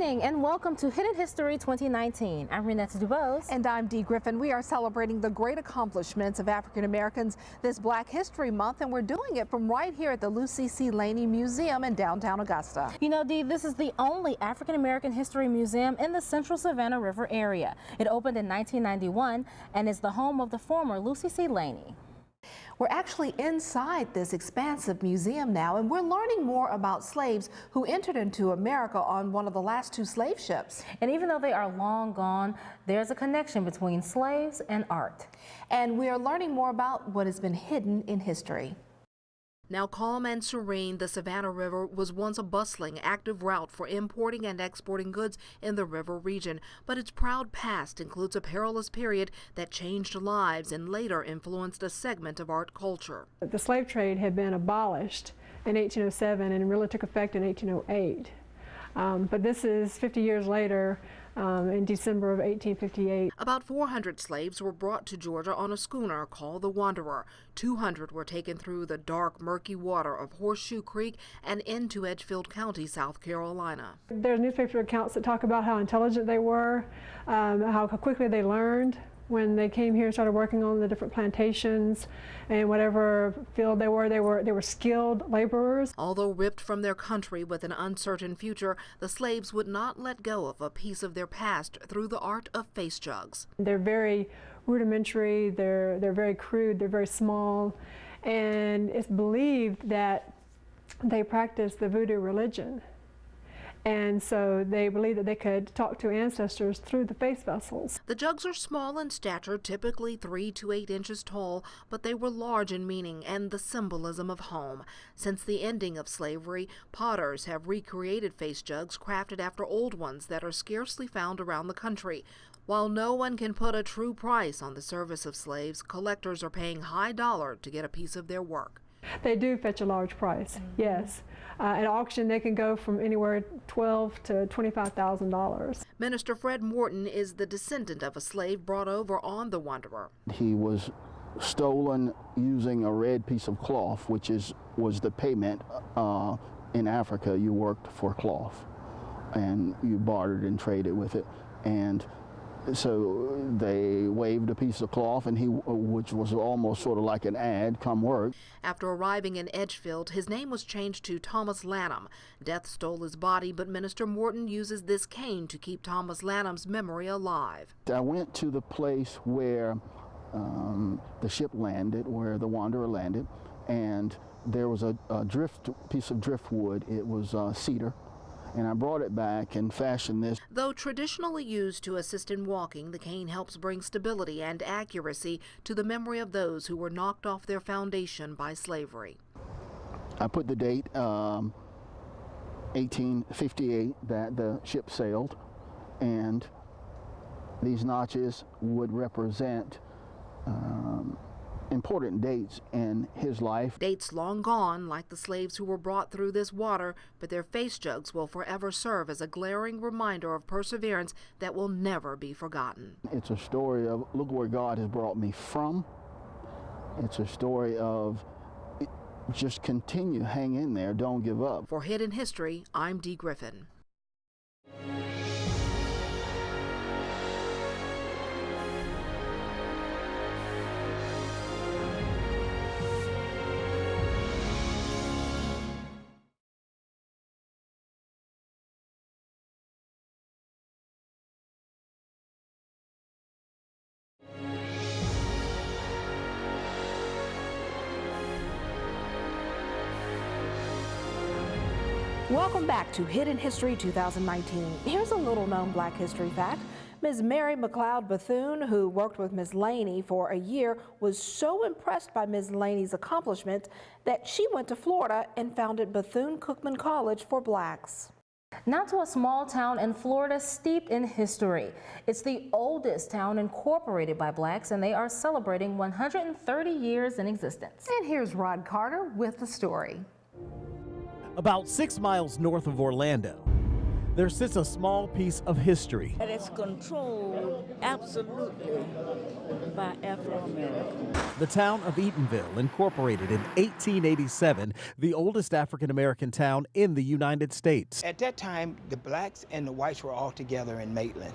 morning and welcome to Hidden History 2019. I'm Renette DuBose. And I'm Dee Griffin. We are celebrating the great accomplishments of African Americans this Black History Month, and we're doing it from right here at the Lucy C. Laney Museum in downtown Augusta. You know, Dee, this is the only African American history museum in the central Savannah River area. It opened in 1991 and is the home of the former Lucy C. Laney. We're actually inside this expansive museum now, and we're learning more about slaves who entered into America on one of the last two slave ships. And even though they are long gone, there's a connection between slaves and art. And we are learning more about what has been hidden in history. Now calm and serene, the Savannah River was once a bustling, active route for importing and exporting goods in the river region. But its proud past includes a perilous period that changed lives and later influenced a segment of art culture. The slave trade had been abolished in 1807 and really took effect in 1808. But this is 50 years later, in December of 1858. About 400 slaves were brought to Georgia on a schooner called the Wanderer. 200 were taken through the dark, murky water of Horseshoe Creek and into Edgefield County, South Carolina. There's newspaper accounts that talk about how intelligent they were, how quickly they learned when they came here and started working on the different plantations and whatever field they were skilled laborers. Although ripped from their country with an uncertain future, the slaves would not let go of a piece of their past through the art of face jugs. They're very rudimentary, they're very crude, they're very small, and it's believed that they practiced the voodoo religion. And so they believed that they could talk to ancestors through the face vessels. The jugs are small in stature, typically 3 to 8 inches tall, but they were large in meaning and the symbolism of home. Since the ending of slavery, potters have recreated face jugs crafted after old ones that are scarcely found around the country. While no one can put a true price on the service of slaves, collectors are paying high dollar to get a piece of their work. They do fetch a large price, yes. At auction, they can go from anywhere $12,000 to $25,000. Minister Fred Morton is the descendant of a slave brought over on the Wanderer. He was stolen using a red piece of cloth, which was the payment. In Africa, you worked for cloth, and you bartered and traded with it. And so they waved a piece of cloth, and which was almost sort of like an ad, come work. After arriving in Edgefield, his name was changed to Thomas Lanham. Death stole his body, but Minister Morton uses this cane to keep Thomas Lanham's memory alive. I went to the place where the ship landed, where the Wanderer landed, and there was a piece of driftwood. It was cedar. And I brought it back and fashioned this. Though traditionally used to assist in walking, the cane helps bring stability and accuracy to the memory of those who were knocked off their foundation by slavery. I put the date 1858 that the ship sailed, and these notches would represent important dates in his life. Dates long gone, like the slaves who were brought through this water, but their face jugs will forever serve as a glaring reminder of perseverance that will never be forgotten. It's a story of, look where God has brought me from. It's a story of, just continue, hang in there, don't give up. For Hidden History, I'm Dee Griffin. Welcome back to Hidden History 2019. Here's a little known Black history fact. Ms. Mary McLeod Bethune, who worked with Ms. Laney for a year, was so impressed by Ms. Laney's accomplishments that she went to Florida and founded Bethune-Cookman College for Blacks. Now to a small town in Florida steeped in history. It's the oldest town incorporated by Blacks, and they are celebrating 130 years in existence. And here's Rod Carter with the story. About 6 miles north of Orlando, there sits a small piece of history. And it's controlled absolutely by Afro-Americans. The town of Eatonville, incorporated in 1887, the oldest African-American town in the United States. At that time, the blacks and the whites were all together in Maitland.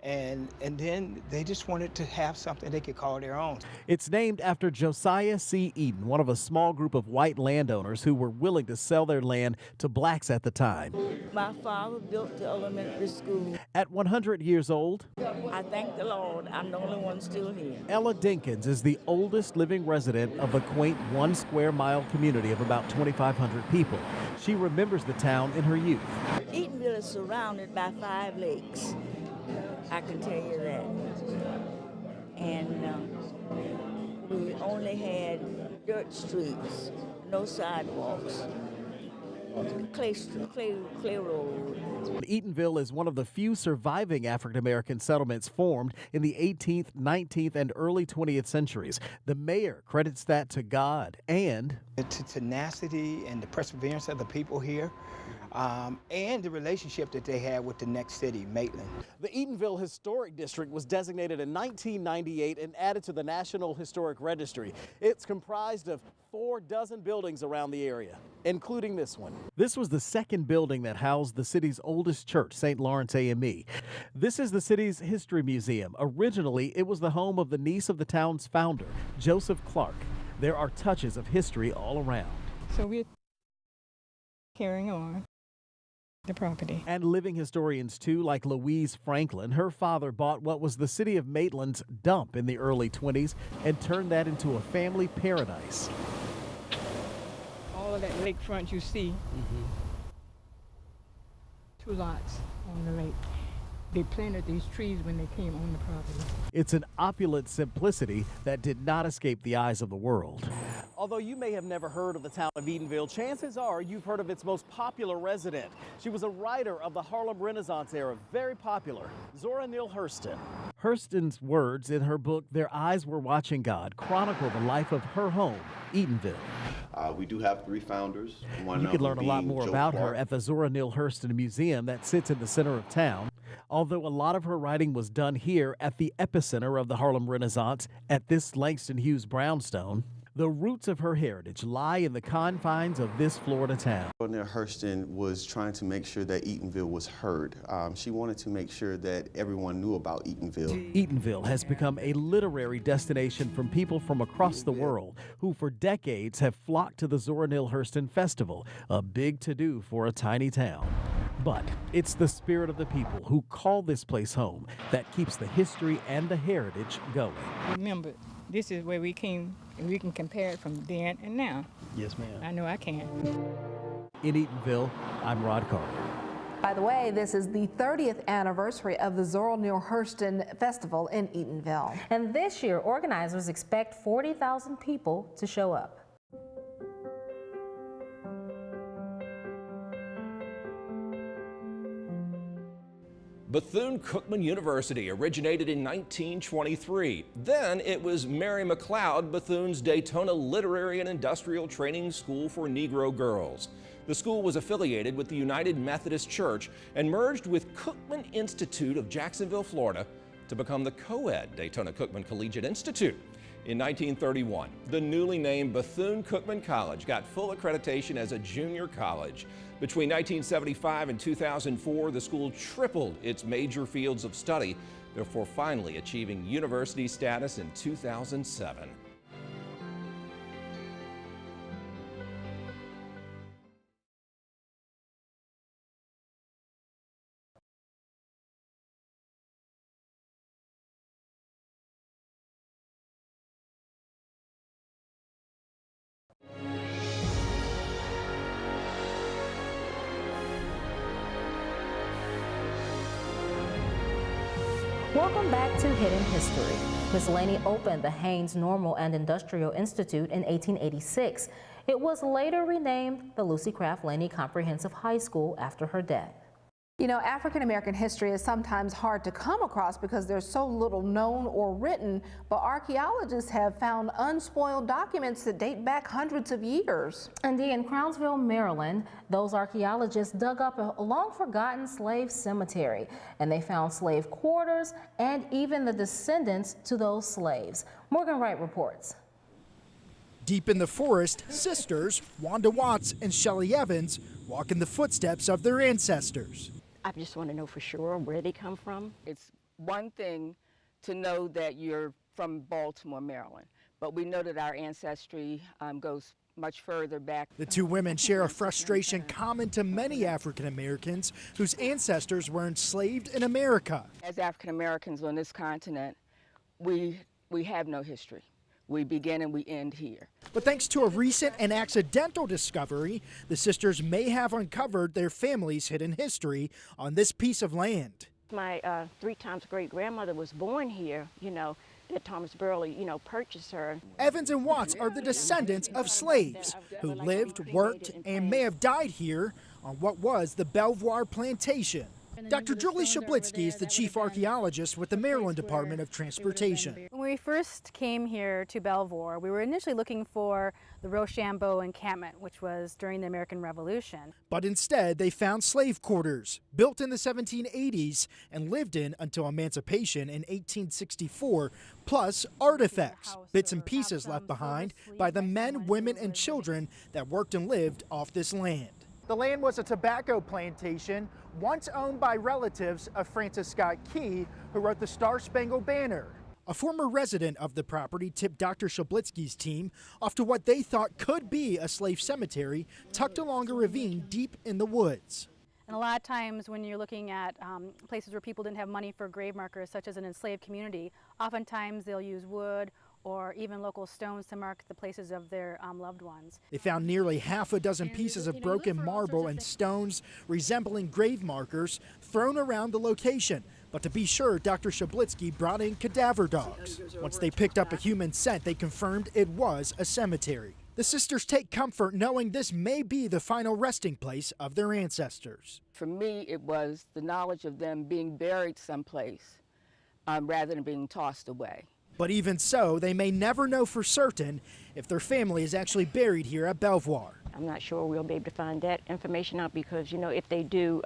And then they just wanted to have something they could call their own. It's named after Josiah C. Eaton, one of a small group of white landowners who were willing to sell their land to blacks at the time. My father built the elementary school. At 100 years old, I thank the Lord I'm the only one still here. Ella Dinkins is the oldest living resident of the quaint 1 square mile community of about 2,500 people. She remembers the town in her youth. Eatonville is surrounded by 5 lakes. I can tell you that. And we only had dirt streets, no sidewalks, clay road. Eatonville is one of the few surviving African-American settlements formed in the 18th, 19th, and early 20th centuries. The mayor credits that to God and The tenacity and the perseverance of the people here. And the relationship that they had with the next city, Maitland. The Eatonville Historic District was designated in 1998 and added to the National Historic Registry. It's comprised of 4 dozen buildings around the area, including this one. This was the second building that housed the city's oldest church, St. Lawrence AME. This is the city's history museum. Originally, it was the home of the niece of the town's founder, Joseph Clark. There are touches of history all around. So we're carrying on the property. And living historians, too, like Louise Franklin. Her father bought what was the city of Maitland's dump in the early 20s and turned that into a family paradise. All of that lakefront you see, 2 lots on the lake. They planted these trees when they came on the property. It's an opulent simplicity that did not escape the eyes of the world. Although you may have never heard of the town of Eatonville, chances are you've heard of its most popular resident. She was a writer of the Harlem Renaissance era, very popular, Zora Neale Hurston. Hurston's words in her book, Their Eyes Were Watching God, chronicle the life of her home, Eatonville. We do have 3 founders. You can learn a lot more about her at the Zora Neale Hurston Museum that sits in the center of town. Although a lot of her writing was done here at the epicenter of the Harlem Renaissance at this Langston Hughes brownstone, the roots of her heritage lie in the confines of this Florida town. Zora Neale Hurston was trying to make sure that Eatonville was heard. She wanted to make sure that everyone knew about Eatonville. Eatonville has become a literary destination from people from across the world who for decades have flocked to the Zora Neale Hurston Festival, a big to-do for a tiny town. But it's the spirit of the people who call this place home that keeps the history and the heritage going. Remember, this is where we came, and we can compare it from then and now. Yes, ma'am. I know I can. In Eatonville, I'm Rod Carter. By the way, this is the 30th anniversary of the Zora Neale Hurston Festival in Eatonville. And this year, organizers expect 40,000 people to show up. Bethune-Cookman University originated in 1923. Then it was Mary McLeod Bethune's Daytona Literary and Industrial Training School for Negro Girls. The school was affiliated with the United Methodist Church and merged with Cookman Institute of Jacksonville, Florida, to become the co-ed Daytona-Cookman Collegiate Institute. In 1931, the newly named Bethune-Cookman College got full accreditation as a junior college. Between 1975 and 2004, the school tripled its major fields of study before finally achieving university status in 2007. Welcome back to Hidden History. Miss Laney opened the Haynes Normal and Industrial Institute in 1886. It was later renamed the Lucy Craft Laney Comprehensive High School after her death. You know, African American history is sometimes hard to come across because there's so little known or written, but archaeologists have found unspoiled documents that date back hundreds of years. Indeed, in Crownsville, Maryland, those archaeologists dug up a long-forgotten slave cemetery, and they found slave quarters and even the descendants to those slaves. Morgan Wright reports. Deep in the forest, sisters Wanda Watts and Shelley Evans walk in the footsteps of their ancestors. I just want to know for sure where they come from. It's one thing to know that you're from Baltimore, Maryland, but we know that our ancestry goes much further back. The two women share a frustration common to many African Americans whose ancestors were enslaved in America. As African Americans on this continent, we have no history. We begin and we end here. But thanks to a recent and accidental discovery, the sisters may have uncovered their family's hidden history on this piece of land. My 3 times great-grandmother was born here, you know, that Thomas Burley, you know, purchased her. Evans and Watts are the descendants of slaves who lived, worked, and may have died here on what was the Belvoir Plantation. Dr. Julie Shablitsky is the chief archaeologist with the Maryland Department of Transportation. When we first came here to Belvoir, we were initially looking for the Rochambeau encampment, which was during the American Revolution. But instead, they found slave quarters, built in the 1780s and lived in until emancipation in 1864, plus artifacts, bits and pieces left behind by the men, women, and children that worked and lived off this land. The land was a tobacco plantation, once owned by relatives of Francis Scott Key, who wrote the Star-Spangled Banner. A former resident of the property tipped Dr. Shablitsky's team off to what they thought could be a slave cemetery tucked along a ravine deep in the woods. And a lot of times when you're looking at places where people didn't have money for grave markers, such as an enslaved community, oftentimes they'll use wood or even local stones to mark the places of their loved ones. They found nearly half a dozen pieces of broken marble and stones resembling grave markers thrown around the location. But to be sure, Dr. Shablitsky brought in cadaver dogs. Once they picked up a human scent, they confirmed it was a cemetery. The sisters take comfort knowing this may be the final resting place of their ancestors. For me, it was the knowledge of them being buried someplace rather than being tossed away. But even so, they may never know for certain if their family is actually buried here at Belvoir. I'm not sure we'll be able to find that information out because, you know, if they do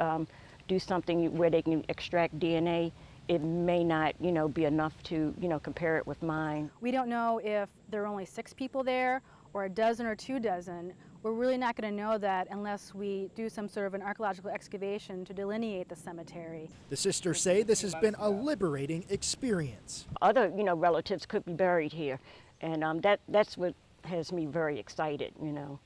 something where they can extract DNA, it may not, you know, be enough to, you know, compare it with mine. We don't know if there are only 6 people there or a dozen or 2 dozen. We're really not going to know that unless we do some sort of an archaeological excavation to delineate the cemetery. The sisters say this has been a liberating experience. Other, you know, relatives could be buried here, and that's what has me very excited, you know.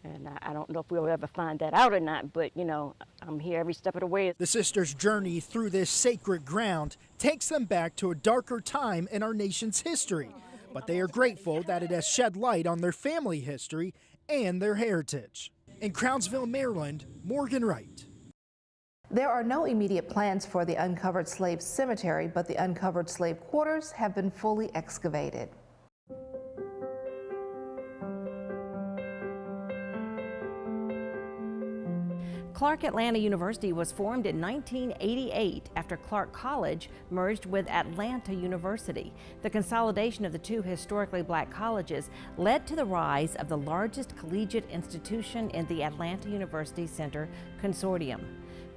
And I don't know if we'll ever find that out or not, but, you know, I'm here every step of the way. The sisters' journey through this sacred ground takes them back to a darker time in our nation's history, but they are grateful that it has shed light on their family history and their heritage. In Crownsville, Maryland, Morgan Wright. There are no immediate plans for the uncovered slave cemetery, but the uncovered slave quarters have been fully excavated. Clark Atlanta University was formed in 1988 after Clark College merged with Atlanta University. The consolidation of the two historically black colleges led to the rise of the largest collegiate institution in the Atlanta University Center Consortium.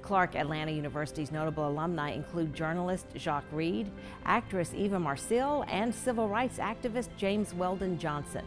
Clark Atlanta University's notable alumni include journalist Jacques Reed, actress Eva Marcille, and civil rights activist James Weldon Johnson.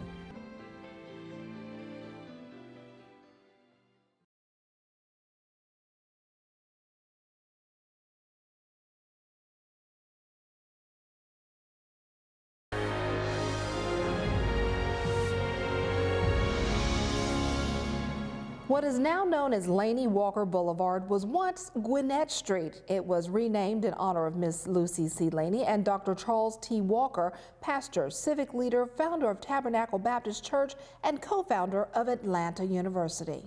What is now known as Laney Walker Boulevard was once Gwinnett Street. It was renamed in honor of Miss Lucy C. Laney and Dr. Charles T. Walker, pastor, civic leader, founder of Tabernacle Baptist Church, and co-founder of Atlanta University.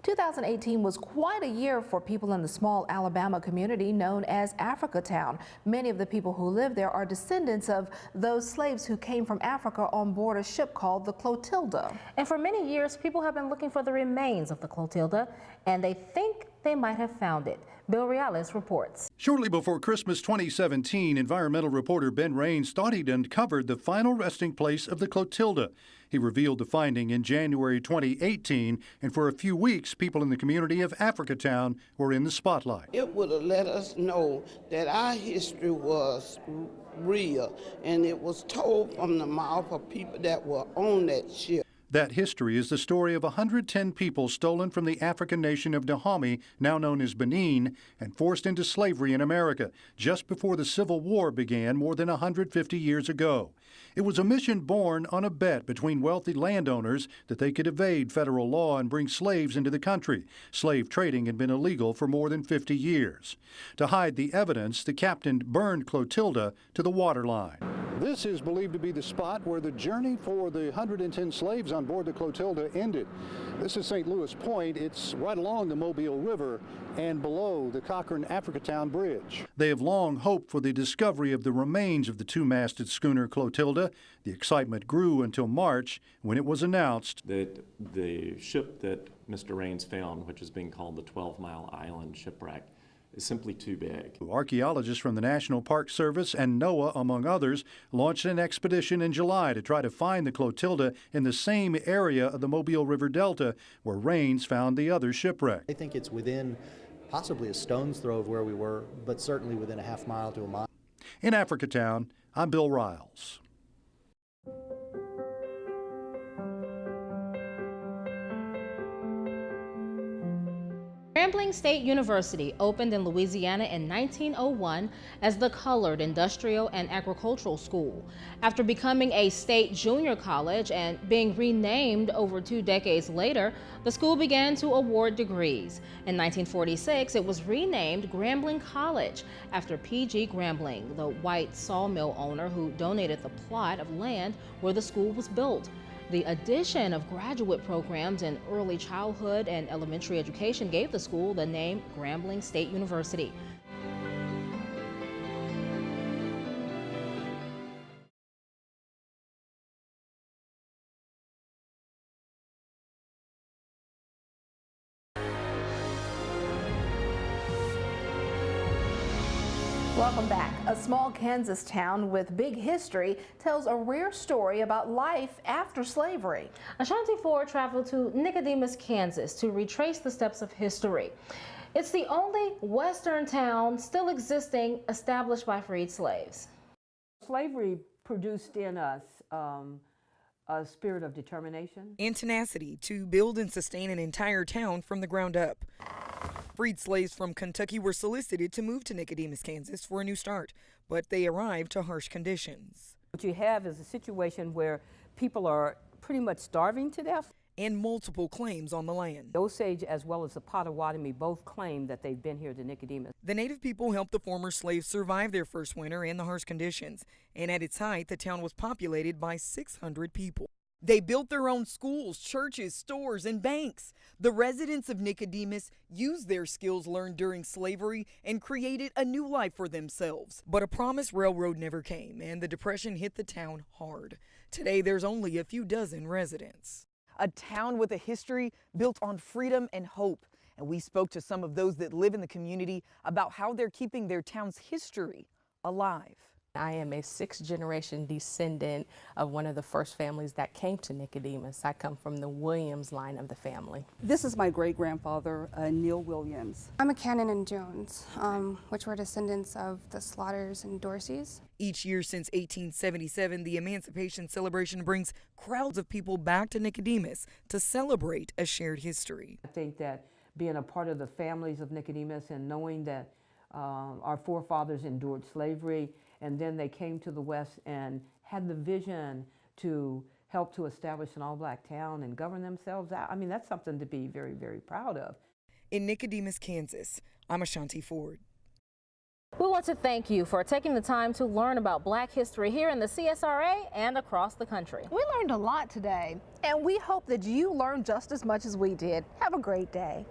2018 was quite a year for people in the small Alabama community known as Africatown. Many of the people who live there are descendants of those slaves who came from Africa on board a ship called the Clotilda. And for many years, people have been looking for the remains of the Clotilda. and they think they might have found it. Bill Reales reports. Shortly before Christmas 2017, environmental reporter Ben Raines thought he'd uncovered the final resting place of the Clotilda. He revealed the finding in January 2018, and for a few weeks, people in the community of Africatown were in the spotlight. It would have let us know that our history was real, and it was told from the mouth of people that were on that ship. That history is the story of 110 people stolen from the African nation of Dahomey, now known as Benin, and forced into slavery in America just before the Civil War began more than 150 years ago. It was a mission born on a bet between wealthy landowners that they could evade federal law and bring slaves into the country. Slave trading had been illegal for more than 50 years. To hide the evidence, the captain burned Clotilda to the waterline. This is believed to be the spot where the journey for the 110 slaves on board the Clotilda ended. This is St. Louis Point. It's right along the Mobile River and below the Cochran-Africatown Bridge. They have long hoped for the discovery of the remains of the two-masted schooner Clotilda. The excitement grew until March when it was announced that the ship that Mr. Raines found, which is being called the 12-Mile Island Shipwreck, is simply too big. Archaeologists from the National Park Service and NOAA, among others, launched an expedition in July to try to find the Clotilda in the same area of the Mobile River Delta where Raines found the other shipwreck. I think it's within possibly a stone's throw of where we were, but certainly within a half mile to a mile. In Africatown, I'm Bill Riles. Grambling State University opened in Louisiana in 1901 as the Colored Industrial and Agricultural School. After becoming a state junior college and being renamed over 2 decades later, the school began to award degrees. In 1946, it was renamed Grambling College after P.G. Grambling, the white sawmill owner who donated the plot of land where the school was built. The addition of graduate programs in early childhood and elementary education gave the school the name Grambling State University. Welcome back. A small Kansas town with big history tells a rare story about life after slavery. Ashanti Ford traveled to Nicodemus, Kansas to retrace the steps of history. It's the only western town still existing established by freed slaves. Slavery produced in us a spirit of determination and tenacity to build and sustain an entire town from the ground up. Freed slaves from Kentucky were solicited to move to Nicodemus, Kansas for a new start, but they arrived to harsh conditions. What you have is a situation where people are pretty much starving to death. And multiple claims on the land. The Osage as well as the Potawatomi both claim that they've been here to Nicodemus. The native people helped the former slaves survive their first winter in the harsh conditions, and at its height, the town was populated by 600 people. They built their own schools, churches, stores, and banks. The residents of Nicodemus used their skills learned during slavery and created a new life for themselves. But a promised railroad never came, and the Depression hit the town hard. Today, there's only a few dozen residents. A town with a history built on freedom and hope. And we spoke to some of those that live in the community about how they're keeping their town's history alive. I am a 6th-generation descendant of one of the first families that came to Nicodemus. I come from the Williams line of the family. This is my great-grandfather, Neil Williams. I'm a Cannon and Jones, which were descendants of the Slaughters and Dorseys. Each year since 1877, the Emancipation Celebration brings crowds of people back to Nicodemus to celebrate a shared history. I think that being a part of the families of Nicodemus and knowing that our forefathers endured slavery, and then they came to the West and had the vision to help to establish an all-black town and govern themselves out. I mean, that's something to be very, very proud of. In Nicodemus, Kansas, I'm Ashanti Ford. We want to thank you for taking the time to learn about Black history here in the CSRA and across the country. We learned a lot today, and we hope that you learned just as much as we did. Have a great day.